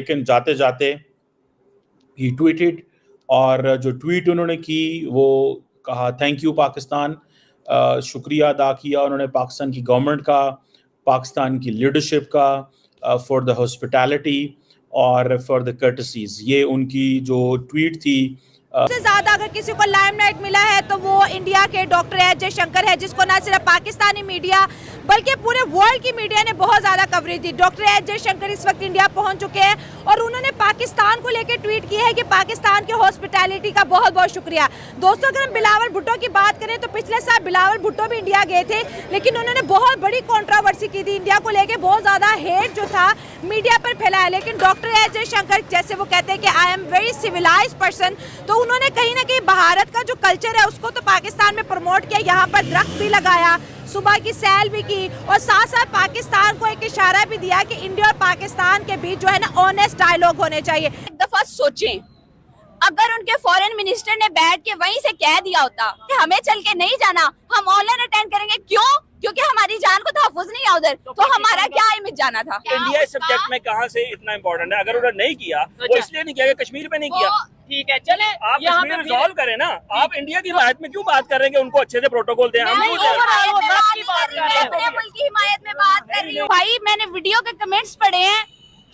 लेकिन जाते जाते ही ट्वीटेड, और जो ट्वीट उन्होंने की वो कहा थैंक यू पाकिस्तान, शुक्रिया अदा किया उन्होंने पाकिस्तान की गवर्नमेंट का, पाकिस्तान की लीडरशिप का, फॉर द हॉस्पिटैलिटी और फॉर द कर्टसीज। ये उनकी जो ट्वीट थी। सबसे ज्यादा अगर किसी को लाइमलाइट मिला है तो वो इंडिया के डॉक्टर एस जयशंकर है, जिसको ना सिर्फ पाकिस्तानी मीडिया बल्कि पूरे वर्ल्ड की मीडिया ने बहुत ज्यादा कवरेज दी। डॉक्टर एस जयशंकर इस वक्त इंडिया पहुंच चुके हैं और उन्होंने पाकिस्तान को लेकर ट्वीट की है कि पाकिस्तान की हॉस्पिटैलिटी का बहुत बहुत शुक्रिया। दोस्तों, अगर हम बिलावल भुट्टो की बात करें तो पिछले साल बिलावल भुट्टो भी इंडिया गए थे, लेकिन उन्होंने बहुत बड़ी कंट्रोवर्सी की थी, इंडिया को लेकर बहुत ज्यादा हेट जो था मीडिया पर फैलाया। लेकिन डॉक्टर एस जयशंकर, जैसे वो कहते हैं कि I am very civilised person, तो उन्होंने कहीं ना कहीं भारत का जो कल्चर है उसको तो पाकिस्तान में प्रमोट किया, यहाँ पर दरख्त भी लगाया, सुबह की सैर भी की और साथ साथ पाकिस्तान को एक इशारा भी दिया कि इंडिया और पाकिस्तान के बीच जो है ना ऑनेस्ट डायलॉग होने चाहिए। एक दफा सोचें, अगर उनके फॉरेन मिनिस्टर ने बैठ के वहीं से कह दिया होता कि हमें चल के नहीं जाना, हम ऑनलाइन अटेंड करेंगे, क्यों? क्योंकि हमारी जान को तहफ़्फ़ुज़ नहीं है उधर, तो हमारा क्या इमेज जाना था? इंडिया इस सब्जेक्ट में कहाँ से इतना इम्पोर्टेंट है? अगर उन्होंने नहीं किया, वो इसलिए नहीं किया कि कश्मीर पे नहीं किया। ठीक है, चले आप कश्मीर रिजॉल्व करें ना। आप इंडिया की हिमायत में क्यों बात कर रहे हैं कि उनको अच्छे से प्रोटोकॉल दें? हम क्यों दे रहे हैं? अपने मुल्क की हिमायत में बात कर रही हूँ भाई। मैंने वीडियो के कमेंट्स पढ़े हैं,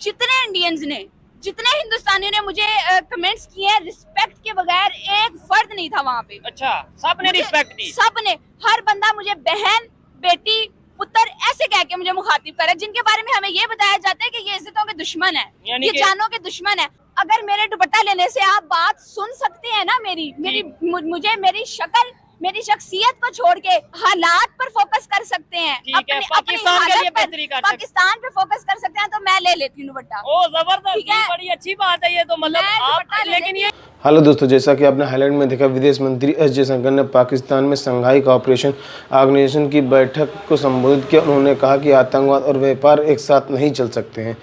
जितने इंडियंस ने, जितने हिंदुस्तानियों ने मुझे कमेंट्स किए हैं, रिस्पेक्ट के बगैर एक फर्द नहीं था वहाँ पे। अच्छा, सबने रिस्पेक्ट दी? सबने, हर बंदा मुझे बहन, बेटी, पुत्र ऐसे कह के मुझे मुखातिब करे, जिनके बारे में हमें ये बताया जाता है कि ये इज्जतों के दुश्मन है, ये जानों के दुश्मन है। अगर मेरे दुपट्टा लेने से आप बात सुन सकते हैं ना, मुझे मेरी शक्ल, मेरी शख्सियत को छोड़ के हालात पर फोकस कर सकते हैं, अपने पाकिस्तान के लिए बेहतरी कर सकते हैं, पाकिस्तान पे फोकस कर सकते हैं, तो मैं ले लेती हूँ दुपट्टा। ओ जबरदस्त, बड़ी अच्छी बात है ये तो, मतलब आप, लेकिन ये हेलो दोस्तों, जैसा कि आपने हाईलाइट में देखा, विदेश मंत्री एस जयशंकर ने पाकिस्तान में शंघाई कोऑपरेशन ऑर्गेनाइजेशन की बैठक को संबोधित किया। उन्होंने कहा कि आतंकवाद और व्यापार एक साथ नहीं चल सकते हैं।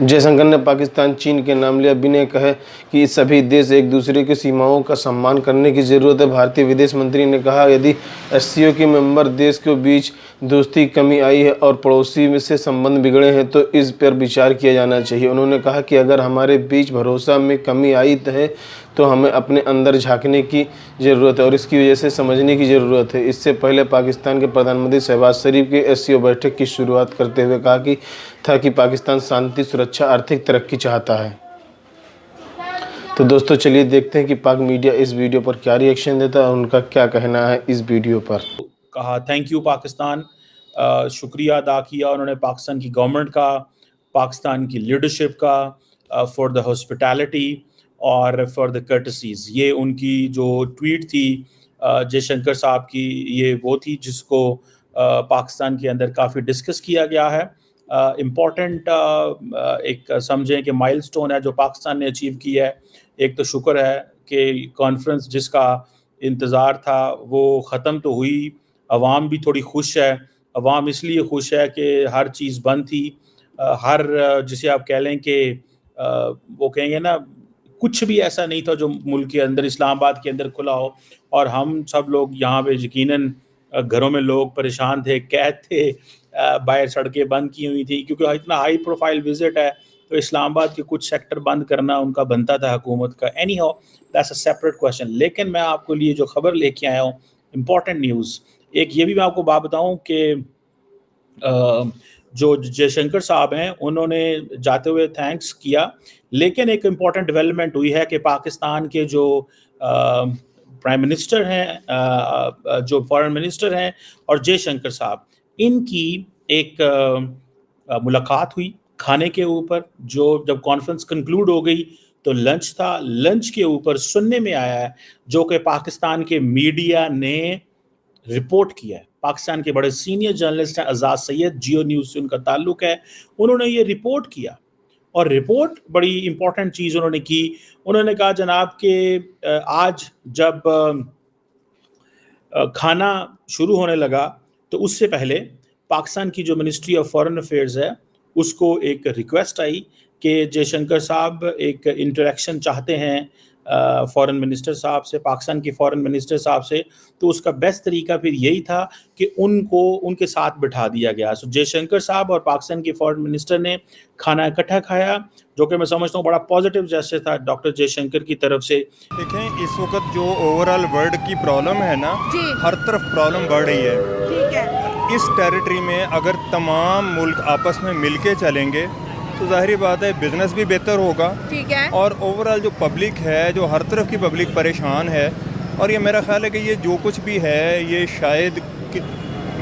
जयशंकर ने पाकिस्तान, चीन के नाम लिया, बिना कहे कि सभी देश एक दूसरे की सीमाओं का सम्मान करने की ज़रूरत है। भारतीय विदेश मंत्री ने कहा, यदि एससीओ के मेंबर देश के बीच दोस्ती कमी आई है और पड़ोसी में से संबंध बिगड़े हैं तो इस पर विचार किया जाना चाहिए। उन्होंने कहा कि अगर हमारे बीच भरोसा में कमी आई है तो हमें अपने अंदर झांकने की ज़रूरत है और इसकी वजह से समझने की ज़रूरत है। इससे पहले पाकिस्तान के प्रधानमंत्री शहबाज शरीफ की एससीओ बैठक की शुरुआत करते हुए कहा कि पाकिस्तान शांति, सुरक्षा, आर्थिक तरक्की चाहता है। तो दोस्तों, चलिए देखते हैं कि पाक मीडिया इस वीडियो पर क्या रिएक्शन देता है और उनका क्या कहना है इस वीडियो पर। कहा थैंक यू पाकिस्तान, शुक्रिया अदा किया उन्होंने पाकिस्तान की गवर्नमेंट का, पाकिस्तान की लीडरशिप का, फॉर द हॉस्पिटैलिटी और फॉर द कर्टसीज। ये उनकी जो ट्वीट थी जयशंकर साहब की, ये वो थी जिसको पाकिस्तान के अंदर काफ़ी डिस्कस किया गया है। इम्पॉर्टेंट एक समझें कि माइलस्टोन है जो पाकिस्तान ने अचीव किया है। एक तो शुक्र है कि कॉन्फ्रेंस जिसका इंतज़ार था वो ख़त्म तो हुई, अवाम भी थोड़ी खुश है। अवाम इसलिए खुश है कि हर चीज़ बंद थी, हर जिसे आप कह लें कि वो कहेंगे ना, कुछ भी ऐसा नहीं था जो मुल्क के अंदर, इस्लामाबाद के अंदर खुला हो। और हम सब लोग यहाँ पे यकीनन घरों में लोग परेशान थे, कैद थे, बाहर सड़कें बंद की हुई थी, क्योंकि इतना हाई प्रोफाइल विजिट है तो इस्लामाबाद के कुछ सेक्टर बंद करना उनका बनता था हुकूमत का। Any how, that's a separate question. लेकिन मैं आपको लिए जो खबर लेके आया हूँ, इम्पॉर्टेंट न्यूज़, एक ये भी मैं आपको बात बताऊँ कि जो जयशंकर साहब हैं उन्होंने जाते हुए थैंक्स किया, लेकिन एक इम्पॉर्टेंट डेवलपमेंट हुई है कि पाकिस्तान के जो प्राइम मिनिस्टर हैं, जो फॉरेन मिनिस्टर हैं और जयशंकर साहब, इनकी एक मुलाकात हुई खाने के ऊपर। जो जब कॉन्फ्रेंस कंक्लूड हो गई तो लंच था, लंच के ऊपर सुनने में आया है, जो कि पाकिस्तान के मीडिया ने रिपोर्ट किया है। पाकिस्तान के बड़े सीनियर जर्नलिस्ट हैं आज़ाद सैयद, जियो न्यूज़ से उनका ताल्लुक है, उन्होंने ये रिपोर्ट किया और रिपोर्ट बड़ी इंपॉर्टेंट चीज़ उन्होंने की। उन्होंने कहा जनाब कि आज जब खाना शुरू होने लगा तो उससे पहले पाकिस्तान की जो मिनिस्ट्री ऑफ फॉरेन अफेयर्स है उसको एक रिक्वेस्ट आई कि जयशंकर साहब एक इंटरेक्शन चाहते हैं फॉरेन मिनिस्टर साहब से, पाकिस्तान के फॉरेन मिनिस्टर साहब से, तो उसका बेस्ट तरीका फिर यही था कि उनको उनके साथ बिठा दिया गया। सो जयशंकर साहब और पाकिस्तान के फॉरेन मिनिस्टर ने खाना इकट्ठा खाया, जो कि मैं समझता हूँ बड़ा पॉजिटिव जेस्चर था डॉक्टर जयशंकर की तरफ से। देखें, इस वक्त जो ओवरऑल वर्ल्ड की प्रॉब्लम है ना, जी। हर तरफ प्रॉब्लम बढ़ रही है। ठीक है। इस टेरिटरी में अगर तमाम मुल्क आपस में मिलके चलेंगे तो ज़ाहिर बात है बिजनेस भी बेहतर होगा। ठीक है। और ओवरऑल जो पब्लिक है, जो हर तरफ की पब्लिक परेशान है, और ये मेरा ख्याल है कि ये जो कुछ भी है ये शायद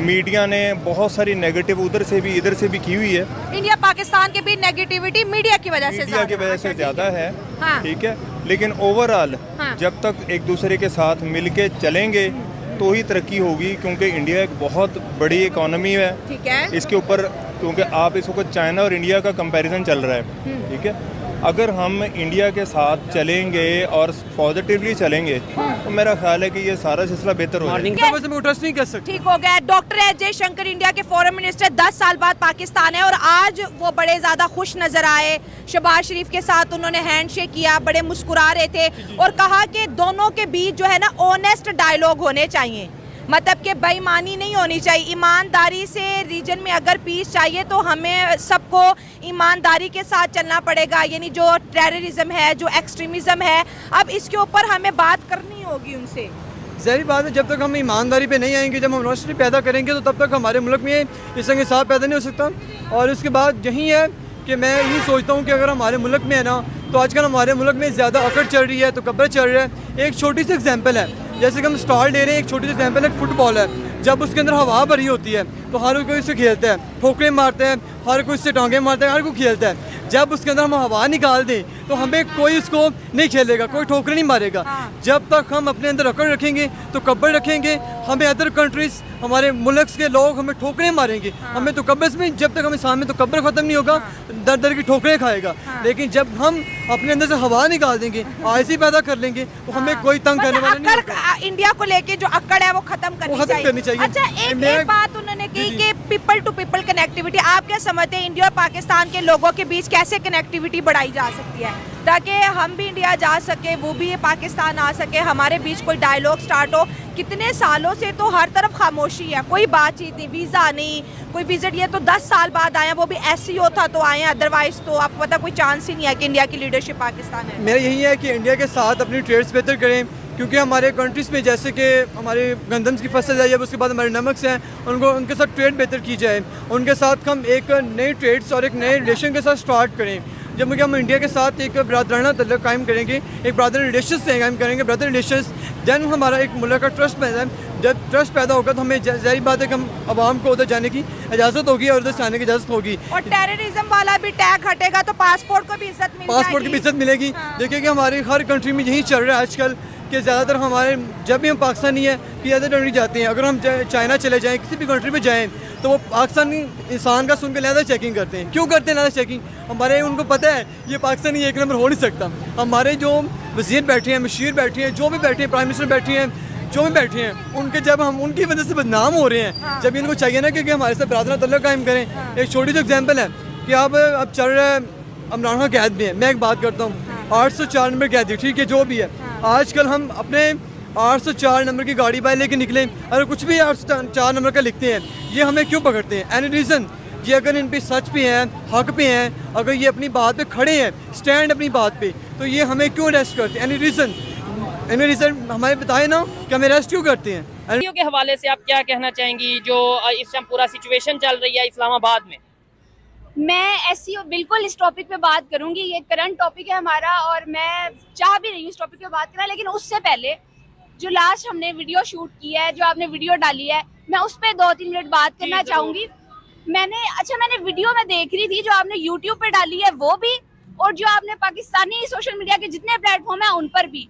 मीडिया ने बहुत सारी नेगेटिव उधर से भी इधर से भी की हुई है। इंडिया पाकिस्तान के भी नेगेटिविटी मीडिया की वजह से ज़्यादा है। हाँ। ठीक है, लेकिन ओवरऑल हाँ। जब तक एक दूसरे के साथ मिलके चलेंगे तो ही तरक्की होगी, क्योंकि इंडिया एक बहुत बड़ी इकोनॉमी है। ठीक है। इसके ऊपर क्योंकि आप इस वक्त चाइना और इंडिया का कंपैरिजन चल रहा है। ठीक है, अगर हम इंडिया के साथ चलेंगे और पॉजिटिवली चलेंगे तो मेरा ख्याल है कि ये सारा सिलसिला बेहतर हो जाएगा। ट्रस्ट नहीं कर सकते। ठीक हो गया। डॉक्टर एस जयशंकर इंडिया के फॉरेन मिनिस्टर 10 साल बाद पाकिस्तान है और आज वो बड़े ज्यादा खुश नजर आए। शहबाज शरीफ के साथ उन्होंने हैंडशेक किया, बड़े मुस्कुरा रहे थे और कहा कि दोनों के बीच जो है ना ऑनेस्ट डायलॉग होने चाहिए, मतलब कि बेईमानी नहीं होनी चाहिए। ईमानदारी से रीजन में अगर पीस चाहिए तो हमें सबको ईमानदारी के साथ चलना पड़ेगा। यानी जो टेररिज्म है, जो एक्सट्रीमिज्म है, अब इसके ऊपर हमें बात करनी होगी उनसे। ज़ाहिर बात है, जब तक हम ईमानदारी पे नहीं आएंगे, जब हम रोशनी पैदा करेंगे तो तब तक हमारे मुल्क में इस संग इंसाफ पैदा नहीं हो सकता। और उसके बाद यही है कि मैं यही सोचता हूँ कि अगर हमारे मुल्क में है ना, तो आजकल हमारे मुल्क में ज़्यादा अकड़ चल रही है, तो कब्र चल रहा है। एक छोटी सी एग्जांपल है, जैसे कि हम स्टॉल ले रहे हैं, एक छोटी सी एग्जांपल है, फुटबॉल है। जब उसके अंदर हवा भरी होती है तो हर कोई उससे खेलता है, ठोकरे मारते हैं, हर कोई उससे टांगे मारता है, हर कोई खेलता है। जब उसके अंदर हम हवा निकाल दें तो हमें कोई उसको नहीं खेलेगा, कोई ठोकरे नहीं मारेगा। जब तक हम अपने अंदर अकड़ रखेंगे तो कब्र रखेंगे, हमें अदर कंट्रीज, हमारे मुल्क के लोग हमें ठोकरे मारेंगे, हमें तो कब्र में, जब तक हमें सामने तो कब्र खत्म नहीं होगा, दर दर की ठोकरे खाएगा। लेकिन जब हम अपने अंदर से हवा निकाल देंगे, आयसी पैदा कर लेंगे, तो हमें कोई तंग करने वाला नहीं होगा। इंडिया को लेके जो अकड़ है वो खत्म करनी चाहिए। अच्छा, एक बात उन्होंने कही कि पीपल टू पीपल कनेक्टिविटी, आप क्या समझते हैं इंडिया और पाकिस्तान के लोगों के बीच कैसे कनेक्टिविटी बढ़ाई जा सकती है ताकि हम भी इंडिया जा सके, वो भी पाकिस्तान आ सके, हमारे बीच कोई डायलॉग स्टार्ट हो? कितने सालों से तो हर तरफ खामोशी है, कोई बातचीत नहीं, वीज़ा नहीं, कोई विजिट। ये तो 10 साल बाद आए, वो भी SCO था तो आए, अदरवाइज तो आपको पता कोई चांस ही नहीं है कि इंडिया की लीडरशिप पाकिस्तान है। मेरा यही है कि इंडिया के साथ अपनी ट्रेड्स बेहतर करें, क्योंकि हमारे कंट्रीज़ में जैसे कि हमारे गंदम की फसल है, उसके बाद हमारे नमक हैं, उनके साथ ट्रेड बेहतर की जाए। उनके साथ हम एक नए ट्रेड्स और एक नए रिलेशन के साथ स्टार्ट करें। जब हम इंडिया के साथ एक बरादराना तल्लुक़ कायम करेंगे, एक ब्रदर रिलेशंस से कायम करेंगे, ब्रदर रिलेशंस, दैन हमारा एक मुल्क का ट्रस्ट पैदा है। जब ट्रस्ट पैदा होगा तो हमें ज़ाहिर बात है कि हम आवाम को उधर जाने की इजाज़त होगी और उधर से आने की इजाज़त होगी। और टेररिज्म वाला भी टैग हटेगा तो पासपोर्ट को भी इज्जत मिलेगी। पासपोर्ट की भी इज्जत मिलेगी। देखिए कि हमारी हर कंट्री में यही चल रहा है आजकल कि ज़्यादातर हमारे, जब भी हम पाकिस्तानी है कि अदर कंट्री जाते हैं, अगर हम चाइना चले जाएँ, किसी भी कंट्री में जाएँ, तो वो पाकिस्तानी इंसान का सुन के लिहाजा चेकिंग करते हैं। क्यों करते हैं लिहाजा चेकिंग? हमारे उनको पता है ये पाकिस्तानी एक नंबर हो नहीं सकता। हमारे जो वज़ीर बैठे हैं, मशीर बैठे हैं, जो भी बैठे हैं, प्राइम मिनिस्टर बैठे हैं, जो भी बैठे हैं, उनके जब हम उनकी वजह से बदनाम हो रहे हैं, जब इनको चाहिए ना कि हमारे साथ बरादराना तल्लुक़ कायम करें। एक छोटी सी एग्जाम्पल है कि अब चल रहा है इमरान खान कैद में है। मैं एक बात करता हूँ, 804 नंबर कैदी, ठीक है, जो भी है, आजकल हम अपने 804 नंबर की गाड़ी बाहर लेके निकले, अगर कुछ भी 804 नंबर का लिखते हैं, ये हमें क्यों पकड़ते हैं? Any reason? ये अगर इन पे सच पे हैं, हक पे हैं, अगर ये अपनी बात पे खड़े हैं, स्टैंड अपनी बात पे, तो ये हमें क्यों अरेस्ट करते हैं? Any reason? एनी रीज़न हमें बताए ना कि हमें अरेस्ट क्यों करते हैं? के हवाले से आप क्या कहना चाहेंगी जो इस टाइम पूरा सिचुएशन चल रही है इस्लामाबाद में? मैं SCO बिल्कुल इस टॉपिक पे बात करूंगी, ये करंट टॉपिक है हमारा और मैं चाह भी रही हूँ इस टॉपिक पे बात करना, लेकिन उससे पहले जो लास्ट हमने वीडियो शूट की है, जो आपने वीडियो डाली है, मैं उस पर 2-3 मिनट बात करना चाहूँगी। मैंने वीडियो में देख रही थी जो आपने यूट्यूब पे डाली है वो भी, और जो आपने पाकिस्तानी सोशल मीडिया के जितने प्लेटफॉर्म है उन पर भी।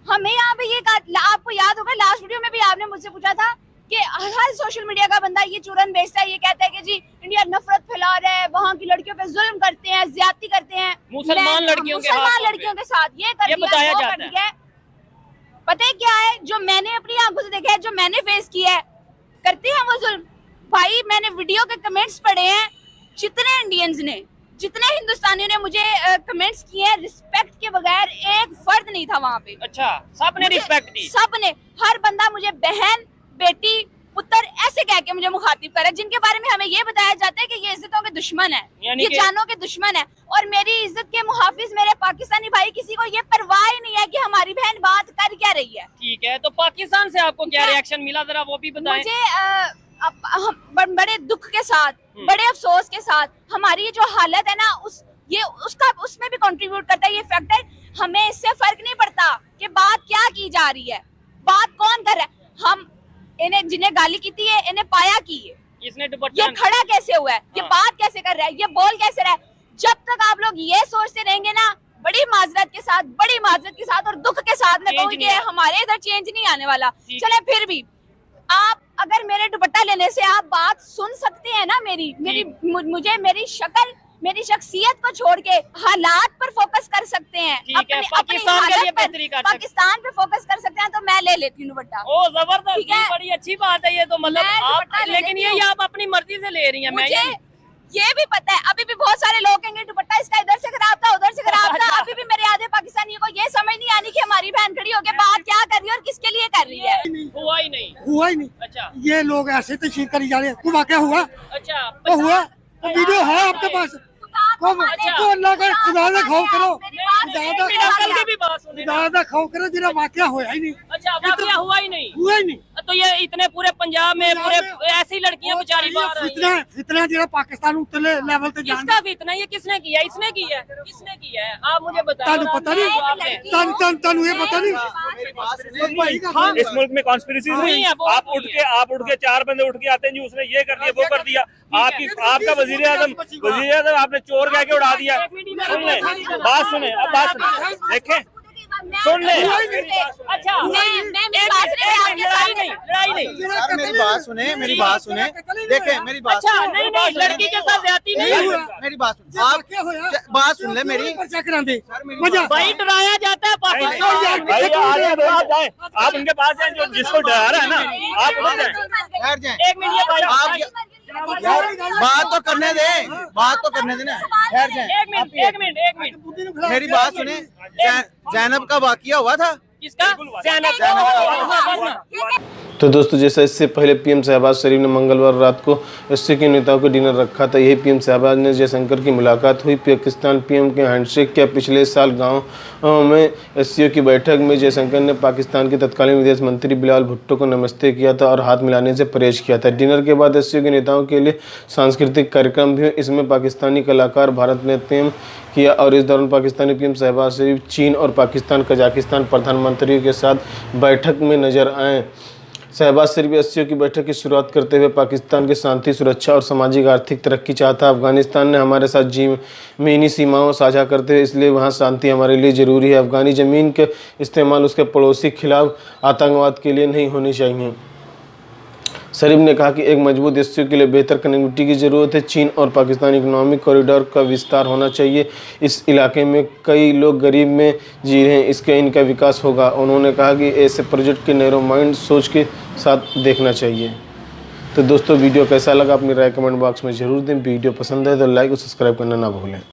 हमें यहाँ पे ये आपको याद होगा लास्ट वीडियो में भी आपने मुझसे पूछा था कि हर सोशल मीडिया का बंदा ये चूरन बेचता है, ये कहता है कि जी इंडिया नफरत फैला रहा है, वहाँ की लड़कियों पे जुल्म करते हैं, ज्यादती करते हैं मुसलमान लड़कियों के साथ, ये बताया जाता है। पता है क्या है, जो मैंने अपनी आंखों से देखा है, जो मैंने फेस किया है, करते हैं वो जुल्म। भाई मैंने वीडियो के कमेंट्स पढ़े हैं, जितने इंडियंस ने जितने हिंदुस्तानियों ने मुझे कमेंट्स किए हैं, रिस्पेक्ट के बगैर एक फर्द नहीं था वहाँ पे। अच्छा, सबने रिस्पेक्ट दी? सबने, हर बंदा मुझे बहन, बेटी, पुत्र ऐसे कह के मुझे मुखातिब करे, जिनके बारे में हमें ये बताया जाता है कि ये इज्जतों के दुश्मन है, ये जानों के दुश्मन है। और मेरी इज्जत के मुहाफिज मेरे पाकिस्तानी भाई, किसी को ये परवाह ही नहीं है कि हमारी बहन बात कर क्या रही है। ठीक है, तो पाकिस्तान से आपको क्या रिएक्शन मिला, जरा वो भी बताएं। मुझे बड़े दुख के साथ, बड़े अफसोस के साथ, हमारी जो हालत है ना, उसमें भी कंट्रीब्यूट करता है ये फैक्टर। हमें इससे फर्क नहीं पड़ता कि बात क्या की जा रही है, बात कौन कर रहा है। हम इन्हें जिन्हें गाली की थी है, इन्हें पाया की है, इसने दुपट्टा, ये खड़ा कैसे हुआ है, ये बात कैसे कर रहा है, ये बोल कैसे रहा है। जब तक आप लोग ये सोचते रहेंगे ना, बड़ी माजरत के साथ और दुख के साथ में कहूँगी, हमारे इधर चेंज नहीं आने वाला। चले, फिर भी आप अगर मेरे दुपट्टा लेने से आप बात सुन सकते हैं ना, मुझे मेरी शक्ल, मेरी शख्सियत को छोड़ के हालात पर फोकस कर सकते हैं, पाकिस्तान के लिए बेहतरी कर सकते हैं, पाकिस्तान पे फोकस कर सकते हैं, तो मैं ले लेती हूँ दुपट्टा। ओ जबरदस्त, बड़ी अच्छी बात है ये तो, मतलब आप, लेकिन ये आप अपनी मर्जी से ले रही हैं। मुझे ये भी पता है, अभी भी बहुत सारे लोग कहेंगे दुपट्टा इसका इधर से खराब था, उधर से खराब था। अभी भी मेरे आधे पाकिस्तानियों को ये समझ नहीं आनी कि हमारी बहन खड़ी होकर बात क्या कर रही है और किसके लिए कर रही है। हुआ ही नहीं। अच्छा, ये लोग ऐसे तशरीह करी जा रहे हैं। वो वाकया हुआ? अच्छा, तो हुआ, वीडियो है आपके पास? तो अल्लाह का खुदा का खौफ करो, खुदा खौफ करो, जरा वाकया हुआ ही नहीं। अच्छा, वाकया हुआ ही नहीं। तो ये इतने पूरे पंजाब में पूरे ऐसी लड़कियां बेचारी फितना जरा पाकिस्तान उतले लेवल पे जान। इसका फितना ये किसने किया? इसने किया है? आप मुझे बताओ। पता नहीं, ये पता नहीं। इस मुल्क में कॉन्स्पिरेसीज नहीं है। आप उठ के 4 बंदे उठ के आते हैं जी, उसने ये कर दिया, वो कर दिया। आपका वजीर आजम आपने चोर कह के उड़ा दिया। सुन ले, बात सुने, अब बात सुने, देखें, सुन ले। अच्छा, लड़ाई नहीं, मेरी बात सुने, देखें मेरी बात। अच्छा, नहीं, लड़की के साथ ज्यादती नहीं, मेरी बात सुन, आप बात सुन ले मेरी। भाई डराया जाता है पाकिस्तान। आप उनके पास जाए, जो जिसको डरा रहा है ना, आप उधर जाए। एक मिनट, आप बात तो करने दे ना, ठहर जाए। एक मिनट, मेरी बात सुने, जैनब का वाकया हुआ था। किसका? तो दोस्तों, जैसा इससे पहले पीएम शहबाज शरीफ ने मंगलवार रात को एससीओ के नेताओं को डिनर रखा था, यही पीएम शहबाज ने जयशंकर की मुलाकात हुई। पाकिस्तान पीएम के हैंडशेक किया। पिछले साल गांव में एससीओ की बैठक में जयशंकर ने पाकिस्तान के तत्कालीन विदेश मंत्री बिलावल भुट्टो को नमस्ते किया था और हाथ मिलाने से परहेज किया था। डिनर के बाद एससीओ के नेताओं के लिए सांस्कृतिक कार्यक्रम भी हुए। इसमें पाकिस्तानी कलाकार भारत नाट्यम किया और इस दौरान पाकिस्तानी पीएम शहबाज शरीफ चीन और पाकिस्तान, कजाकिस्तान प्रधानमंत्रियों के साथ बैठक में नजर आए। शहबाज शरीफ एससीओ की बैठक की शुरुआत करते हुए पाकिस्तान की शांति, सुरक्षा और सामाजिक आर्थिक तरक्की चाहता। अफगानिस्तान ने हमारे साथ ज़मीनी सीमाओं साझा करते हुए, इसलिए वहाँ शांति हमारे लिए ज़रूरी है। अफगानी ज़मीन के इस्तेमाल उसके पड़ोसी के खिलाफ आतंकवाद के लिए नहीं होनी चाहिए। शरीफ ने कहा कि एक मजबूत एससीओ के लिए बेहतर कनेक्टिविटी की ज़रूरत है। चीन और पाकिस्तान इकोनॉमिक कॉरिडोर का विस्तार होना चाहिए। इस इलाके में कई लोग गरीब में जी रहे हैं, इसके इनका विकास होगा। उन्होंने कहा कि ऐसे प्रोजेक्ट के नैरो माइंड सोच के साथ देखना चाहिए। तो दोस्तों, वीडियो कैसा लगा अपनी राय कमेंट बॉक्स में ज़रूर दें। वीडियो पसंद है तो लाइक और सब्सक्राइब करना ना भूलें।